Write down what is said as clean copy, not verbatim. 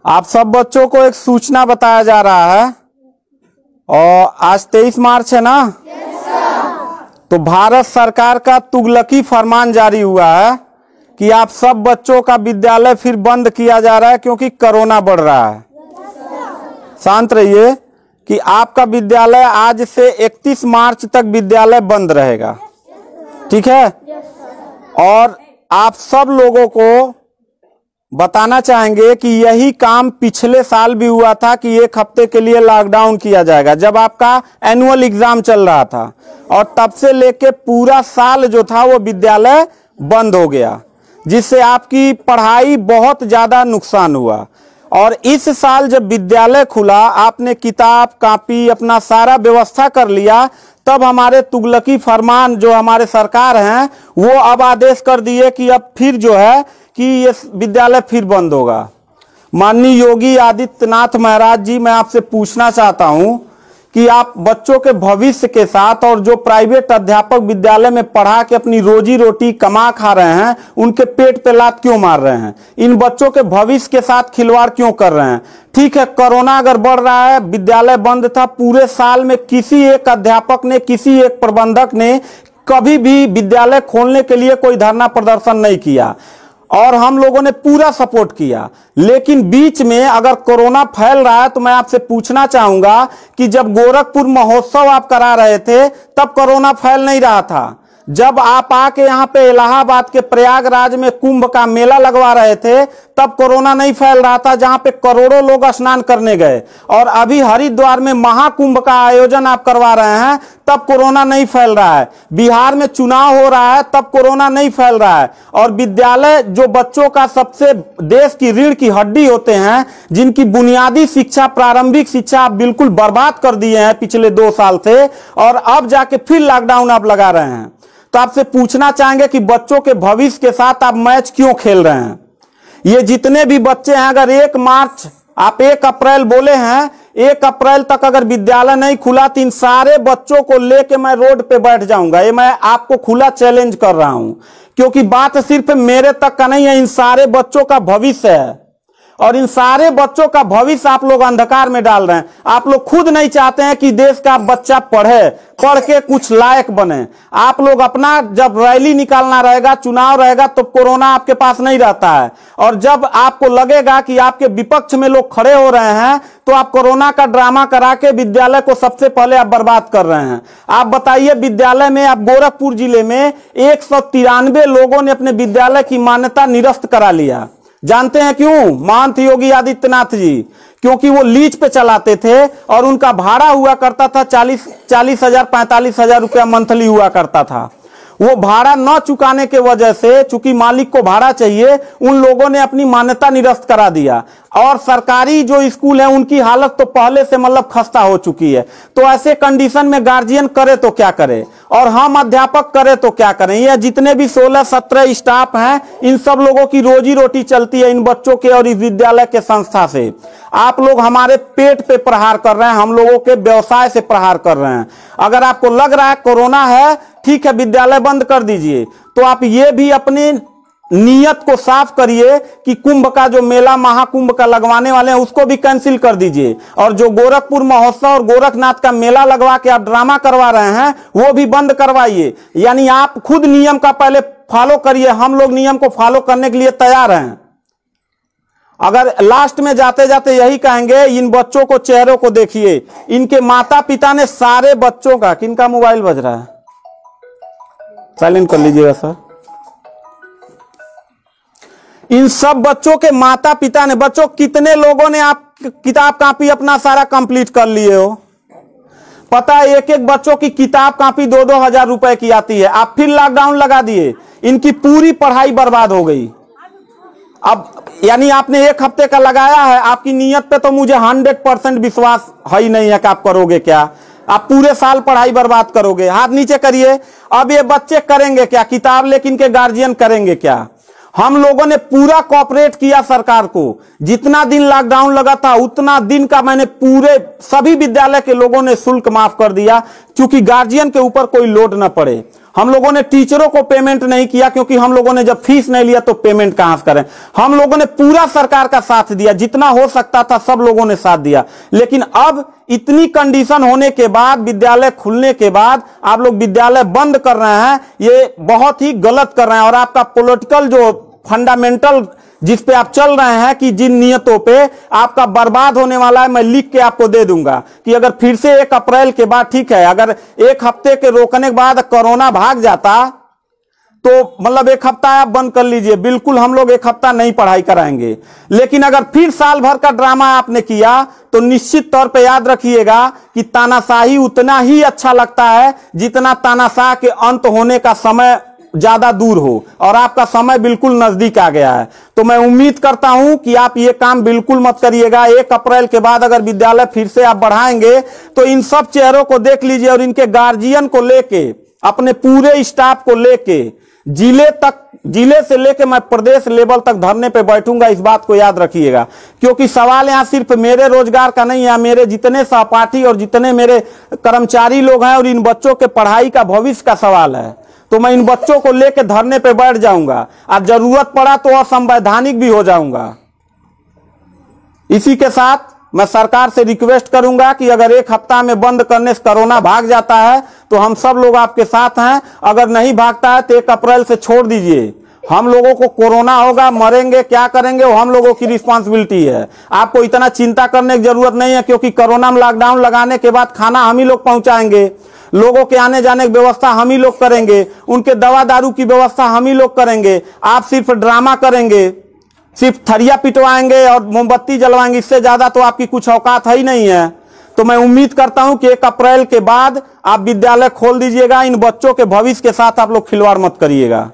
आप सब बच्चों को एक सूचना बताया जा रहा है और आज 23 मार्च है ना। तो भारत सरकार का तुगलकी फरमान जारी हुआ है कि आप सब बच्चों का विद्यालय फिर बंद किया जा रहा है क्योंकि कोरोना बढ़ रहा है। शांत रहिए कि आपका विद्यालय आज से 31 मार्च तक विद्यालय बंद रहेगा, ठीक है। और आप सब लोगों को बताना चाहेंगे कि यही काम पिछले साल भी हुआ था कि एक हफ्ते के लिए लॉकडाउन किया जाएगा जब आपका एनुअल एग्जाम चल रहा था, और तब से लेके पूरा साल जो था वो विद्यालय बंद हो गया, जिससे आपकी पढ़ाई बहुत ज्यादा नुकसान हुआ। और इस साल जब विद्यालय खुला, आपने किताब कापी अपना सारा व्यवस्था कर लिया, तब हमारे तुगलकी फरमान जो हमारे सरकार हैं वो अब आदेश कर दिए कि अब फिर जो है कि ये विद्यालय फिर बंद होगा। माननीय योगी आदित्यनाथ महाराज जी, मैं आपसे पूछना चाहता हूं कि आप बच्चों के भविष्य के साथ और जो प्राइवेट अध्यापक विद्यालय में पढ़ा के अपनी रोजी रोटी कमा खा रहे हैं, उनके पेट पे लात क्यों मार रहे हैं? इन बच्चों के भविष्य के साथ खिलवाड़ क्यों कर रहे हैं? ठीक है, कोरोना अगर बढ़ रहा है, विद्यालय बंद था, पूरे साल में किसी एक अध्यापक ने, किसी एक प्रबंधक ने कभी भी विद्यालय खोलने के लिए कोई धरना प्रदर्शन नहीं किया और हम लोगों ने पूरा सपोर्ट किया। लेकिन बीच में अगर कोरोना फैल रहा है तो मैं आपसे पूछना चाहूंगा कि जब गोरखपुर महोत्सव आप करा रहे थे तब कोरोना फैल नहीं रहा था। जब आप आके यहाँ पे इलाहाबाद के प्रयागराज में कुंभ का मेला लगवा रहे थे तब कोरोना नहीं फैल रहा था, जहां पे करोड़ों लोग स्नान करने गए। और अभी हरिद्वार में महाकुंभ का आयोजन आप करवा रहे हैं तब कोरोना नहीं फैल रहा है। बिहार में चुनाव हो रहा है तब कोरोना नहीं फैल रहा है। और विद्यालय जो बच्चों का सबसे देश की रीढ़ की हड्डी होते हैं, जिनकी बुनियादी शिक्षा, प्रारंभिक शिक्षा आप बिल्कुल बर्बाद कर दिए हैं पिछले 2 साल से, और अब जाके फिर लॉकडाउन आप लगा रहे हैं। तो आपसे पूछना चाहेंगे कि बच्चों के भविष्य के साथ आप मैच क्यों खेल रहे हैं? ये जितने भी बच्चे हैं, अगर 1 मार्च आप 1 अप्रैल बोले हैं, 1 अप्रैल तक अगर विद्यालय नहीं खुला तो इन सारे बच्चों को लेके मैं रोड पे बैठ जाऊंगा। ये मैं आपको खुला चैलेंज कर रहा हूं, क्योंकि बात सिर्फ मेरे तक का नहीं है, इन सारे बच्चों का भविष्य है। और इन सारे बच्चों का भविष्य आप लोग अंधकार में डाल रहे हैं। आप लोग खुद नहीं चाहते हैं कि देश का बच्चा पढ़े, पढ़ के कुछ लायक बने। आप लोग अपना जब रैली निकालना रहेगा, चुनाव रहेगा, तो कोरोना आपके पास नहीं रहता है। और जब आपको लगेगा कि आपके विपक्ष में लोग खड़े हो रहे हैं तो आप कोरोना का ड्रामा करा के विद्यालय को सबसे पहले आप बर्बाद कर रहे हैं। आप बताइए, विद्यालय में, आप गोरखपुर जिले में 193 लोगों ने अपने विद्यालय की मान्यता निरस्त करा लिया। जानते हैं क्यों? महंत योगी आदित्यनाथ जी, क्योंकि वो लीज पे चलाते थे और उनका भाड़ा हुआ करता था 40 हजार 45 हजार रुपया मंथली हुआ करता था। वो भाड़ा न चुकाने के वजह से, चूंकि मालिक को भाड़ा चाहिए, उन लोगों ने अपनी मान्यता निरस्त करा दिया। और सरकारी जो स्कूल है उनकी हालत तो पहले से मतलब खस्ता हो चुकी है। तो ऐसे कंडीशन में गार्जियन करे तो क्या करे, और हम अध्यापक करे तो क्या करें? ये जितने भी 16-17 स्टाफ हैं, इन सब लोगों की रोजी रोटी चलती है इन बच्चों के और इस विद्यालय के संस्था से। आप लोग हमारे पेट पे प्रहार कर रहे हैं, हम लोगों के व्यवसाय से प्रहार कर रहे हैं। अगर आपको लग रहा है कोरोना है, ठीक है, विद्यालय बंद कर दीजिए, तो आप ये भी अपनी नियत को साफ करिए कि कुंभ का जो मेला, महाकुंभ का लगवाने वाले हैं, उसको भी कैंसिल कर दीजिए। और जो गोरखपुर महोत्सव और गोरखनाथ का मेला लगवा के आप ड्रामा करवा रहे हैं, वो भी बंद करवाइए। यानी आप खुद नियम का पहले फॉलो करिए, हम लोग नियम को फॉलो करने के लिए तैयार हैं। अगर लास्ट में जाते जाते यही कहेंगे, इन बच्चों को, चेहरों को देखिए, इनके माता पिता ने सारे बच्चों का, किनका मोबाइल बज रहा है, साइलेंट कर लीजिएगा सर। इन सब बच्चों के माता पिता ने, बच्चों कितने लोगों ने आप किताब कापी अपना सारा कंप्लीट कर लिए हो? पता है, एक एक बच्चों की किताब कापी 2-2 हजार रुपए की आती है। आप फिर लॉकडाउन लगा दिए, इनकी पूरी पढ़ाई बर्बाद हो गई। अब यानी आपने 1 हफ्ते का लगाया है, आपकी नीयत पे तो मुझे 100% विश्वास है ही नहीं है कि आप करोगे क्या। आप पूरे साल पढ़ाई बर्बाद करोगे। हाथ नीचे करिए। अब ये बच्चे करेंगे क्या? किताब लेकिन के गार्जियन करेंगे क्या? हम लोगों ने पूरा कोऑपरेट किया सरकार को। जितना दिन लॉकडाउन लगा था उतना दिन का मैंने पूरे सभी विद्यालय के लोगों ने शुल्क माफ कर दिया, क्योंकि गार्जियन के ऊपर कोई लोड न पड़े। हम लोगों ने टीचरों को पेमेंट नहीं किया, क्योंकि हम लोगों ने जब फीस नहीं लिया तो पेमेंट कहां से करें। हम लोगों ने पूरा सरकार का साथ दिया, जितना हो सकता था सब लोगों ने साथ दिया। लेकिन अब इतनी कंडीशन होने के बाद, विद्यालय खुलने के बाद आप लोग विद्यालय बंद कर रहे हैं, ये बहुत ही गलत कर रहे हैं। और आपका पॉलिटिकल जो फंडामेंटल जिस पे आप चल रहे हैं कि जिन नियतों पे आपका बर्बाद होने वाला है, मैं लिख के आपको दे दूंगा कि अगर फिर से 1 अप्रैल के बाद, ठीक है, अगर 1 हफ्ते के रोकने के बाद कोरोना भाग जाता तो मतलब 1 हफ्ता आप बंद कर लीजिए, बिल्कुल हम लोग 1 हफ्ता नहीं पढ़ाई कराएंगे। लेकिन अगर फिर साल भर का ड्रामा आपने किया तो निश्चित तौर पे याद रखिएगा कि तानाशाही उतना ही अच्छा लगता है जितना तानाशाह के अंत होने का समय ज्यादा दूर हो, और आपका समय बिल्कुल नजदीक आ गया है। तो मैं उम्मीद करता हूं कि आप ये काम बिल्कुल मत करिएगा। 1 अप्रैल के बाद अगर विद्यालय फिर से आप बढ़ाएंगे तो इन सब चेहरों को देख लीजिए और इनके गार्जियन को लेके, अपने पूरे स्टाफ को लेके जिले से लेके मैं प्रदेश लेवल तक धरने पे बैठूंगा। इस बात को याद रखिएगा, क्योंकि सवाल यहां सिर्फ मेरे रोजगार का नहीं है, मेरे जितने सहपाठी और जितने मेरे कर्मचारी लोग हैं और इन बच्चों के पढ़ाई का भविष्य का सवाल है। तो मैं इन बच्चों को लेकर धरने पे बैठ जाऊंगा, और जरूरत पड़ा तो असंवैधानिक भी हो जाऊंगा। इसी के साथ मैं सरकार से रिक्वेस्ट करूंगा कि अगर 1 हफ्ता में बंद करने से कोरोना भाग जाता है तो हम सब लोग आपके साथ हैं, अगर नहीं भागता है तो 1 अप्रैल से छोड़ दीजिए। हम लोगों को कोरोना होगा, मरेंगे, क्या करेंगे वो हम लोगों की रिस्पांसिबिलिटी है। आपको इतना चिंता करने की जरूरत नहीं है, क्योंकि कोरोना में लॉकडाउन लगाने के बाद खाना हम ही लोग पहुंचाएंगे, लोगों के आने जाने की व्यवस्था हम ही लोग करेंगे, उनके दवा दारू की व्यवस्था हम ही लोग करेंगे। आप सिर्फ ड्रामा करेंगे, सिर्फ थरिया पिटवाएंगे और मोमबत्ती जलवाएंगे, इससे ज्यादा तो आपकी कुछ औकात है ही नहीं है। तो मैं उम्मीद करता हूं कि 1 अप्रैल के बाद आप विद्यालय खोल दीजिएगा। इन बच्चों के भविष्य के साथ आप लोग खिलवाड़ मत करिएगा।